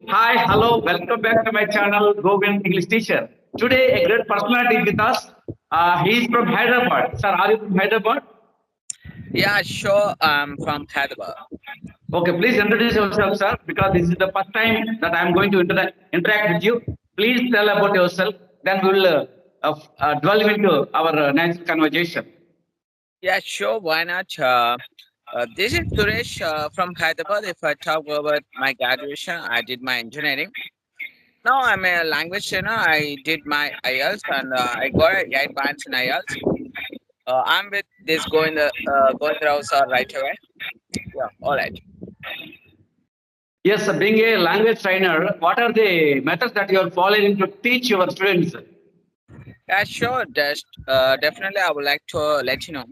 Hi, hello, welcome back to my channel, Govind English Teacher. Today, a great personality with us. He is from Hyderabad. Sir, are you from Hyderabad? Yeah, sure. I'm from Hyderabad. Okay, please introduce yourself, sir, because this is the first time that I am going to interact with you. Please tell about yourself, then we will delve into our nice conversation. Yeah, sure. Why not? This is Suresh from Hyderabad. If I talk about my graduation, I did my engineering. Now I'm a language trainer. I did my IELTS and I got a 8 points in IELTS. I'm with this going the sir right away. Yeah, all right. Yes, being a language trainer, what are the methods that you are following to teach your students? Yeah, sure. Definitely, I would like to let you know.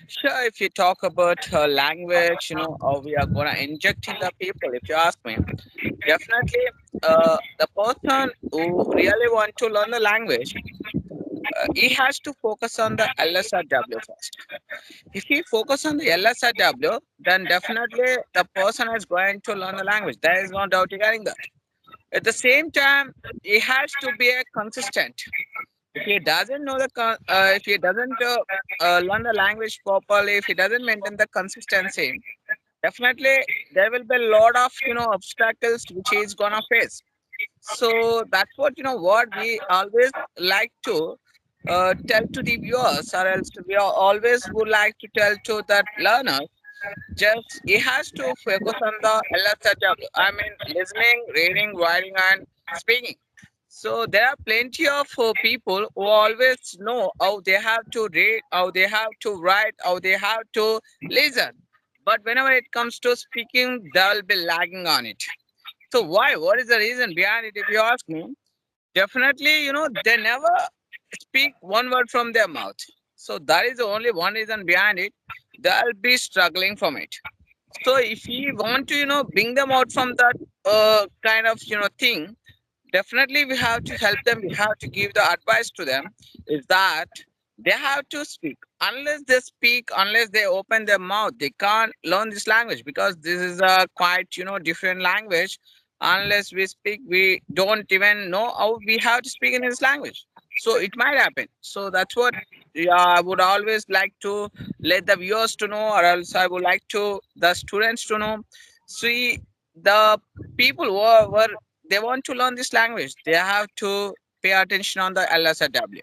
Sure, if you talk about language, how we are gonna inject in the people. If you ask me, definitely, the person who really want to learn the language, he has to focus on the LSRW first. If he focus on the LSRW, then definitely the person is going to learn the language. There is no doubt regarding that. At the same time, he has to be a consistent. If he doesn't know if he doesn't learn the language properly, if he doesn't maintain the consistency, definitely there will be a lot of obstacles which he's gonna face. So that's what we always like to tell to the viewers, or else we always would like to tell to that learner. Just he has to focus on the LSW. I mean, listening, reading, writing, and speaking. So there are plenty of people who always know how they have to read, how they have to write, how they have to listen. But whenever it comes to speaking, they'll be lagging on it. So why? What is the reason behind it? If you ask me, definitely, they never speak one word from their mouth. So that is the only one reason behind it. They'll be struggling from it. So if we want to, bring them out from that kind of, thing, definitely we have to help them. We have to give the advice to them is that they have to speak. Unless they speak, unless they open their mouth, they can't learn this language because this is a quite, different language. Unless we speak, we don't even know how we have to speak in this language. So it might happen. So that's what, yeah, I would always like to let the viewers to know, or else I would like to the students to know. See, the people were they want to learn this language, they have to pay attention on the LSW.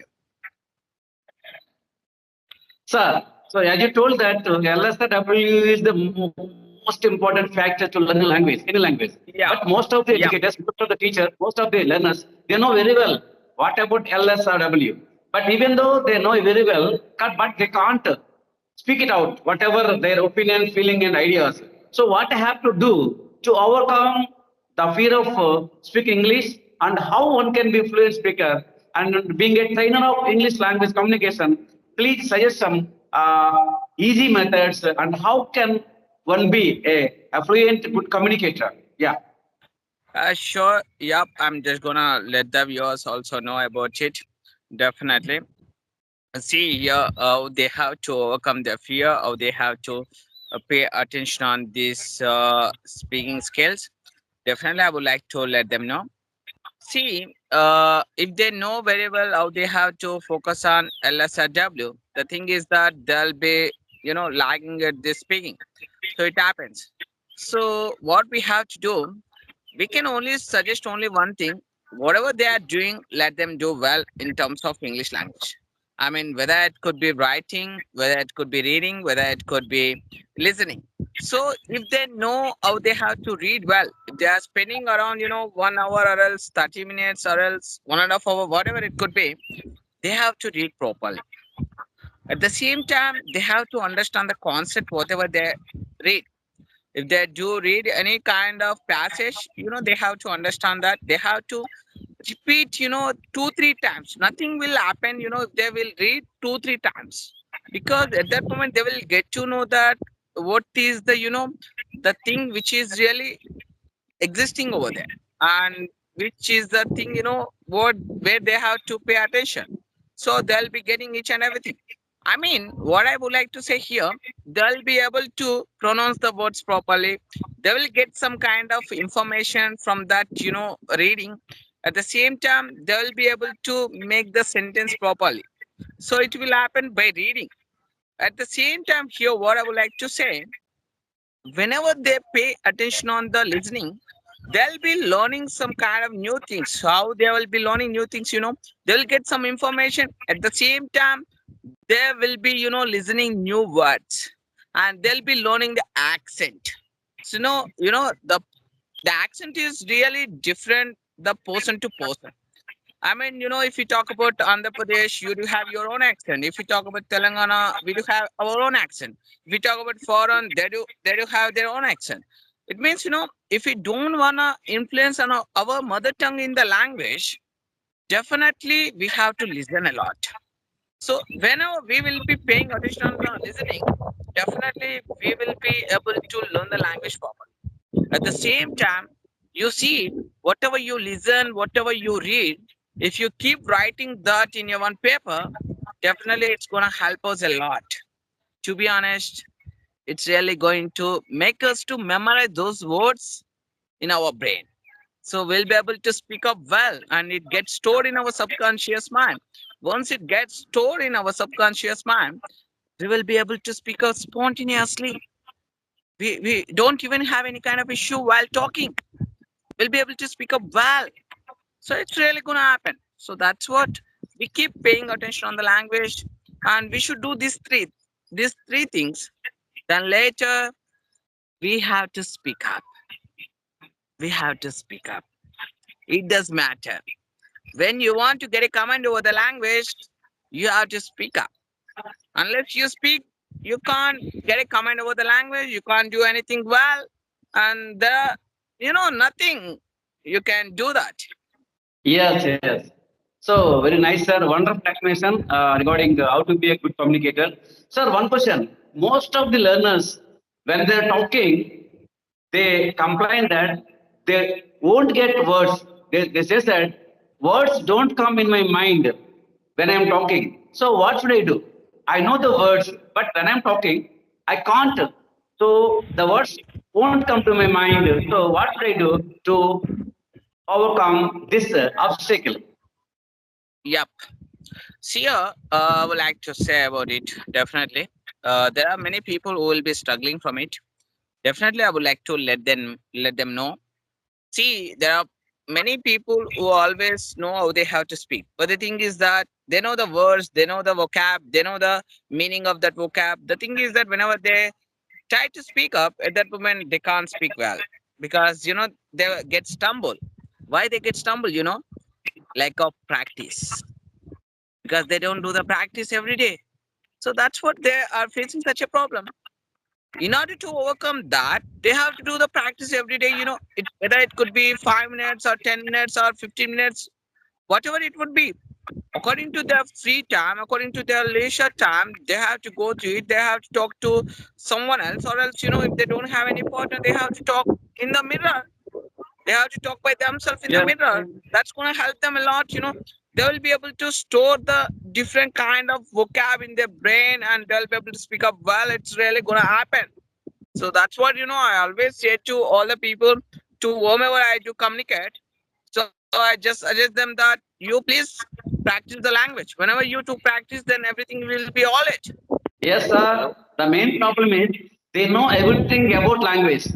Sir, so as you told that LSW is the most important factor to learn a language, any language. Yeah, But most of the yeah, educators, most of the teachers, most of the learners, they know very well what about LSRW. But even though they know very well, but they can't speak it out, whatever their opinion, feeling, and ideas. So what I have to do to overcome the fear of speaking English and how one can be fluent speaker and being a trainer of English language communication, please suggest some easy methods and how can one be a fluent good communicator. Yeah. sure. Yep, I'm just gonna let the viewers also know about it. Definitely. See here how they have to overcome their fear, how they have to pay attention on these speaking skills. Definitely, I would like to let them know. See, if they know very well how they have to focus on LSRW, the thing is that they'll be, lagging at this speaking. So it happens. So what we have to do, we can only suggest only one thing. Whatever they are doing, let them do well in terms of English language. I mean, whether it could be writing, whether it could be reading, whether it could be listening. So if they know how they have to read well, if they are spending around, 1 hour or else 30 minutes or else 1.5 hour, whatever it could be, they have to read properly. At the same time, they have to understand the concept, whatever they read. If they do read any kind of passage, they have to understand that they have to repeat, 2 3 times. Nothing will happen, if they will read 2 3 times, because at that moment they will get to know that what is the the thing which is really existing over there, and which is the thing what where they have to pay attention. So they'll be getting each and everything. I mean, what I would like to say here, they'll be able to pronounce the words properly. They will get some kind of information from that, reading. At the same time, they will be able to make the sentence properly. So it will happen by reading. At the same time, here, what I would like to say, whenever they pay attention on the listening, they'll be learning some kind of new things. How they will be learning new things, they'll get some information. At the same time, they will be listening new words, and they'll be learning the accent. So the accent is really different, the person to person. I mean, if you talk about Andhra Pradesh, you do have your own accent. If you talk about Telangana, we do have our own accent. If you talk about foreign, they do have their own accent. It means, if we don't wanna influence on our mother tongue in the language, definitely we have to listen a lot. So whenever we will be paying attention on the listening, definitely we will be able to learn the language properly. At the same time, you see, whatever you listen, whatever you read, if you keep writing that in your one paper, definitely it's gonna help us a lot. To be honest, it's really going to make us to memorize those words in our brain. So we'll be able to speak up well, and it gets stored in our subconscious mind. Once it gets stored in our subconscious mind, we will be able to speak up spontaneously. We don't even have any kind of issue while talking. We'll be able to speak up well. So it's really gonna happen. So that's what we keep paying attention on the language, and we should do these three things. Then later we have to speak up. We have to speak up. It does matter. When you want to get a command over the language, you have to speak up. Unless you speak, you can't get a command over the language. You can't do anything well, and nothing. You can do that. Yes, yes. So very nice, sir. Wonderful explanation regarding how to be a good communicator. Sir, one question. Most of the learners, when they're talking, they complain that they won't get words. They say that words don't come in my mind when I'm talking. So what should I do? I know the words, but when I'm talking, I can't. So the words won't come to my mind. So what should I do to overcome this obstacle? Yep. See, I would like to say about it. Definitely, there are many people who will be struggling from it. Definitely, I would like to let them know. See, there are many people who always know how they have to speak, but the thing is that they know the words, they know the vocab, they know the meaning of that vocab. The thing is that whenever they try to speak up, at that moment they can't speak well, because they get stumble. Why they get stumble? Lack of practice, because they don't do the practice every day. So that's what they are facing such a problem. In order to overcome that, they have to do the practice every day. Whether it could be 5 minutes or 10 minutes or 15 minutes, whatever it would be. According to their free time, according to their leisure time, they have to go to it. They have to talk to someone else, or else, if they don't have any partner, they have to talk in the mirror. They have to talk by themselves in the Yes, mirror. That's going to help them a lot. They will be able to store the different kind of vocab in their brain, and they'll be able to speak up well. It's really going to happen. So that's what I always say to all the people, to whomever I do communicate. So I just suggest them that you please practice the language. Whenever you to practice, then everything will be all it. yes, sir. The main problem is they know everything about language.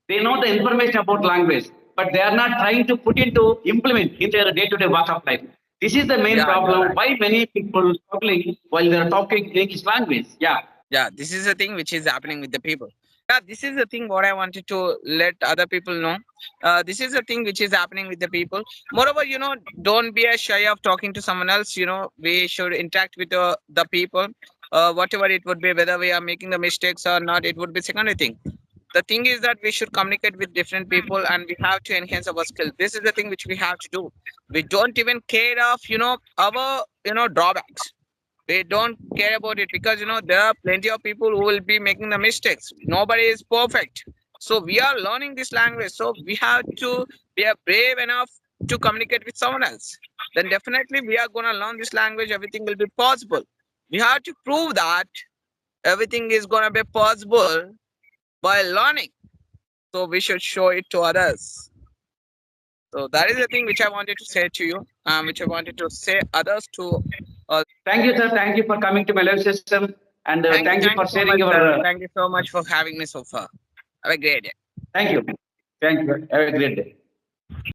They know the information about language, but they are not trying to put into implement in their day-to-day work of life. This is the main Yeah, you're problem. right. Why many people struggling while they are talking English language? Yeah. Yeah, this is the thing which is happening with the people. Yeah, this is the thing what I wanted to let other people know. This is the thing which is happening with the people. Moreover, don't be as shy of talking to someone else. We should interact with the people. Whatever it would be, whether we are making the mistakes or not, it would be secondary thing. The thing is that we should communicate with different people, and we have to enhance our skills. This is the thing which we have to do. We don't even care of our drawbacks. We don't care about it, because there are plenty of people who will be making the mistakes. Nobody is perfect. So we are learning this language, so we have to be brave enough to communicate with someone else. Then definitely we are going to learn this language. Everything will be possible. We have to prove that everything is gonna be possible by learning. So we should show it to others. So that is the thing which I wanted to say to you, which I wanted to say others to. Thank you, sir. Thank you for coming to my live session, and thank you Thank for you so sharing much, your. sir. Thank you so much for having me so far. Have a great day. Thank you. Thank you. Have a great day.